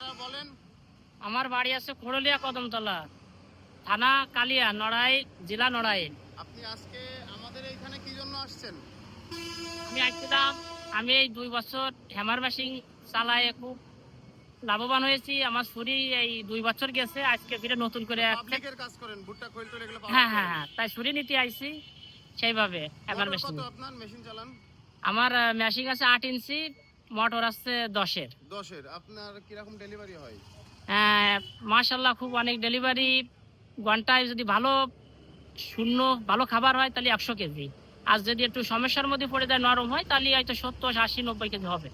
ঠিকানাটা বলেন। আমার বাড়ি আছে খোড়লিয়া কদমতলা, থানা কালিয়া, নড়াইল, জেলা নড়াইল। আপনি আজকে আমাদের এইখানে কি জন্য আসছেন? আমি আসছিলাম, আমি এই 2 বছর হ্যামার মেশিন চালায় খুব লাভবান হয়েছি। আমার ছুরি এই 2 বছর গেছে, আজকে ফিরে নতুন করে পাবলিকের কাজ করেন, ভুট্টা খৈল টোল এগুলো পাওয়া হ্যাঁ করেন। হ্যাঁ হ্যাঁ, তাই ছুরি নিতে আইছি সেইভাবে হ্যামার মোটর মেশিন। কত আপনার মেশিন চালান? আমার মেশিন আছে 8 ইঞ্চি, মোটর আছে 10-এর। 10-এর। আপনার কিরকম ডেলিভারি হয়? মাশাল্লাহ খুব অনেক ডেলিভারি। ঘন্টায় যদি ভালো শূন্য ভালো খাবার হয় তাহলে 100 কেজি। আর যদি একটু সমস্যার মধ্যে পড়ে যায়, নরম হয়, তাহলে হয়তো 70, 80, 90 কেজি হবে।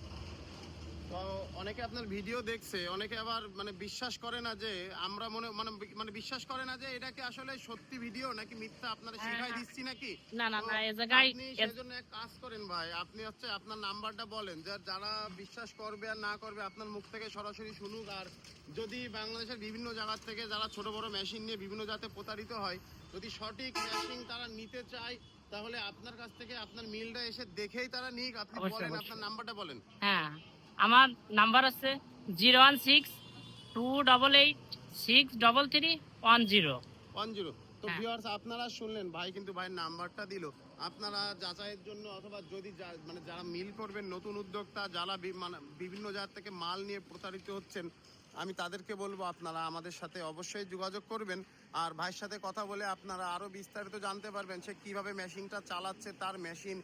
তো অনেকে আপনার ভিডিও দেখছে, অনেকে আবার মানে বিশ্বাস করে না যে আমরা মানে বিশ্বাস করে না যে এটা কি আসলে সত্যি ভিডিও নাকি মিথ্যা, আপনারা শিখাই দিচ্ছি নাকি। না না তো না, এই জায়গায় আপনি সেজন্য এক কাজ করেন ভাই, আপনি হচ্ছে আপনার নাম্বারটা বলেন, যারা বিশ্বাস করবে আর না করবে আপনার মুখ থেকে সরাসরি শুনুক। আর যদি বাংলাদেশের বিভিন্ন জায়গা থেকে যারা ছোট বড় মেশিন নিয়ে বিভিন্ন জায়গাতে প্রতারিত হয়, যদি সঠিক মেশিন তারা নিতে চায় তাহলে আপনার কাছ থেকে আপনার মিলটা এসে দেখেই তারা নিক। আপনি বলেন আপনার নাম্বারটা বলেন। হ্যাঁ, আমার নাম্বার আছে 016-288-633-10। 10। তো হ্যাঁ। ভিউয়ার্স আপনারা শুনলেন, ভাই কিন্তু ভাইয়ের নাম্বারটা দিল। আপনারা যাচাইয়ের জন্য অথবা যদি মানে যারা মিল করবেন, নতুন উদ্যোক্তা যারা মানে বিভিন্ন জায়গা থেকে মাল নিয়ে প্রতারিত হচ্ছেন, আমি তাদেরকে বলবো আপনারা আমাদের সাথে অবশ্যই যোগাযোগ করবেন। আর ভাইয়ের সাথে কথা বলে আপনারা আরও বিস্তারিত জানতে পারবেন সে কীভাবে মেশিনটা চালাচ্ছে, তার মেশিন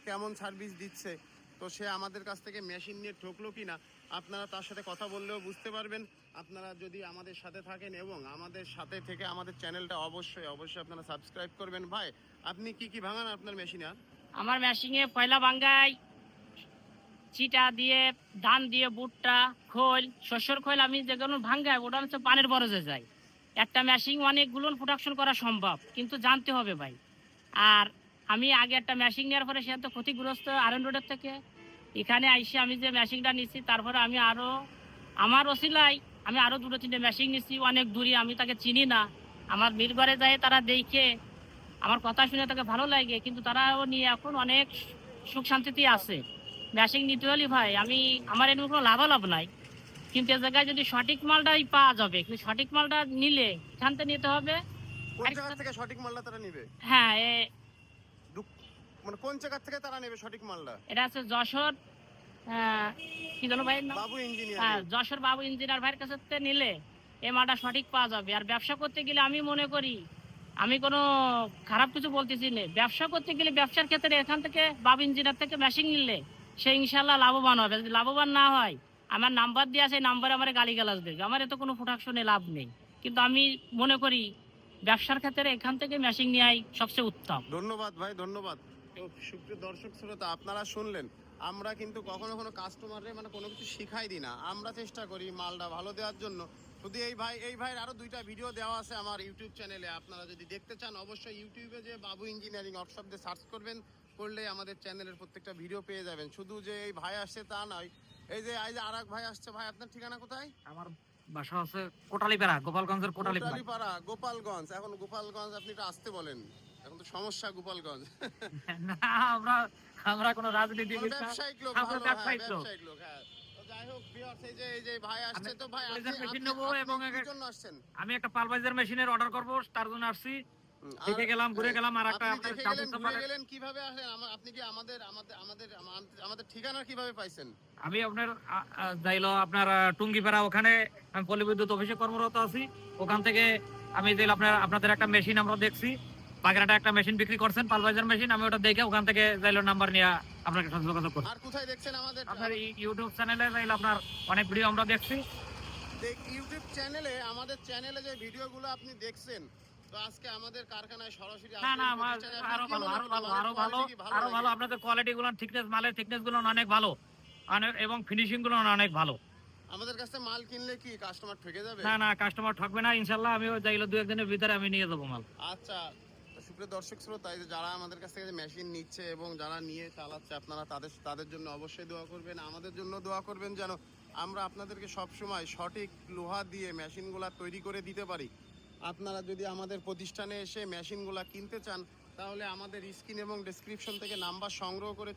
কেমন সার্ভিস দিচ্ছে, তো সে আমাদের কাছ থেকে মেশিন নিয়ে ঠকলো কি না আপনারা তার সাথে কথা বললেও বুঝতে পারবেন। আপনারা যদি আমাদের সাথে থাকেন এবং আমাদের সাথে থেকে আমাদের চ্যানেলটা অবশ্যই অবশ্যই আপনারা সাবস্ক্রাইব করবেন। ভাই আপনি কি কি ভাঙান আপনার মেশিনে? আর আমার মেশিনে পয়লা ভাঙ্গাই, চিটা দিয়ে, ধান দিয়ে, ভুট্টা খোল, শস্যর খোল আমি যেগুলো ভাঙ্গাই ওটা হচ্ছে পানের বরজে যায়। একটা মেশিন অনেকগুলো প্রোডাকশন করা সম্ভব, কিন্তু জানতে হবে ভাই। আর আমি আগে একটা মেশিন নেওয়ার পরে সে তো ক্ষতিগ্রস্ত আরএন রোডের থেকে এখানে আইসে আমি যে মেশিনটা নিচ্ছি, তারপরে আমি আরো আমার ওসিলাই আমি আরো 2-3টে মেশিন নিচ্ছি অনেক দূরে, আমি তাকে চিনি না। আমার মিল ঘরে যায়, তারা দেখে আমার কথা শুনে তাকে ভালো লাগে, কিন্তু তারাও নিয়ে এখন অনেক সুখ শান্তিতে আছে। মেশিন নিতে হলে ভাই আমার এর কোনো লাভালাভ নাই, কিন্তু এ জায়গায় যদি সঠিক মালটাই পাওয়া যাবে, কিন্তু সঠিক মালটা নিলে এখান থেকে নিতে হবে। কোন জায়গা থেকে সঠিক মালটা তারা নেবে? হ্যাঁ, মানে কোন জায়গা থেকে তারা নেবে সঠিক মালটা? এটা আছে যশোর, কি জানো ভাই নাম? বাবু ইঞ্জিনিয়ার। হ্যাঁ, যশোর বাবু ইঞ্জিনিয়ার ভাইয়ের কাছে নিলে এই মালটা সঠিক পাওয়া যাবে। আর ব্যবসা করতে গেলে আমি মনে করি, আমি কোনো খারাপ কিছু বলতেছি না, ব্যবসা করতে গেলে ব্যবসার ক্ষেত্রে এখান থেকে বাবু ইঞ্জিনিয়ার থেকে মেশিন নিলে সে ইনশাল্লাহ লাভবান হবে। যদি লাভবান না হয়, আমার নাম্বার দিয়ে আছে, নাম্বারে আমার গালিগালাজ দেবে, আমার এত কোনো প্রোডাকশনে লাভ নেই। কিন্তু আমি মনে করি ব্যবসার ক্ষেত্রে এখান থেকে মেশিন নেওয়াই সবচেয়ে উত্তম। ধন্যবাদ ভাই, ধন্যবাদ। তো সুপ্রিয় দর্শক শ্রোতা আপনারা শুনলেন, আমরা কিন্তু কখনো কোনো কাস্টমারে মানে কোনো কিছু শিখাই দিই না, আমরা চেষ্টা করি মালটা ভালো দেওয়ার জন্য। শুধু এই ভাইয়ের আরও 2টা ভিডিও দেওয়া আছে আমার ইউটিউব চ্যানেলে, আপনারা যদি দেখতে চান অবশ্যই ইউটিউবে যে বাবু ইঞ্জিনিয়ারিং ওয়ার্কশপ দিয়ে সার্চ করবেন, করলে আমাদের চ্যানেলের প্রত্যেকটা ভিডিও পেয়ে যাবেন। শুধু যে এই ভাই আসছে তা নয়, এই যে আর এক ভাই আসছে। ভাই আপনার ঠিকানা কোথায়? আমার বাসা হচ্ছে কোটালীপাড়া, গোপালগঞ্জের কোটালীপাড়া, গোপালগঞ্জ। এখন গোপালগঞ্জ আপনি একটু আসতে বলেন, এখন তো সমস্যা গোপালগঞ্জ। না, আমরা আমরা কোনো রাজনীতি ব্যবসায়িক লোক, আমরা ব্যবসায়িক লোক। হ্যাঁ। তো যাই হোক ভিউয়ার্স, এই যে ভাই আসছে, তো ভাই মেশিন নেবো এবং কি জন্য আসছেন? আমি একটা পালভাইজার মেশিনের অর্ডার করব, তার জন্য আসছি। দেখে গেলাম, ঘুরে গেলাম। আর একটা আপনি দেখে গেলেন কিভাবে আসলেন? আপনি কি আমাদের ঠিকানা কিভাবে পাইছেন? আমি আপনার যাইলো আপনার টুঙ্গিপাড়া, ওখানে আমি পল্লী অফিসে কর্মরত আছি। ওখান থেকে আমি যাইলো আপনাদের একটা মেশিন আমরা দেখছি, বাগেরহাটে একটা মেশিন বিক্রি করছেন, পালভাইজার মেশিন। আমি ওটা দেখে ওখান থেকে যাইলো নাম্বার নিয়ে আপনার সাথে যোগাযোগ করছি। আর কোথায় দেখছেন? আপনার ইউটিউব চ্যানেলে যাইলো আপনার অনেক ভিডিও আমরা দেখছি। ইউটিউব চ্যানেলে আমাদের চ্যানেলে যে ভিডিওগুলো আপনি দেখছেন, তো আজকে আমাদের কারখানায় সরাসরি না না, আরো ভালো, আরো ভালো, আরো ভালো, আরো ভালো। আপনাদের কোয়ালিটি গুলো, থিকনেস, মালের থিকনেস গুলো অনেক ভালো, এবং ফিনিশিং গুলো অনেক ভালো। আমাদের কাছে মাল কিনলে কি কাস্টমার ঠকে যাবে? না না, কাস্টমার ঠকবে না ইনশাআল্লাহ। আমি যাইলো 2-1 দিনের ভিতরে আমি নিয়ে যাবো মাল। আচ্ছা, সুপ্রিয় দর্শক শ্রোতা, যারা আমাদের কাছ থেকে মেশিন নিচ্ছে এবং যারা নিয়ে চালাচ্ছে, আপনারা তাদের জন্য অবশ্যই দোয়া করবেন, আমাদের জন্য দোয়া করবেন, যেন আমরা আপনাদেরকে সবসময় সঠিক লোহা দিয়ে মেশিনগুলা তৈরি করে দিতে পারি। আপনারা যদি আমাদের প্রতিষ্ঠানে এসে মেশিনগুলা কিনতে চান, তাহলে আমাদের স্ক্রিন এবং ডেসক্রিপশন থেকে নাম্বার সংগ্রহ করে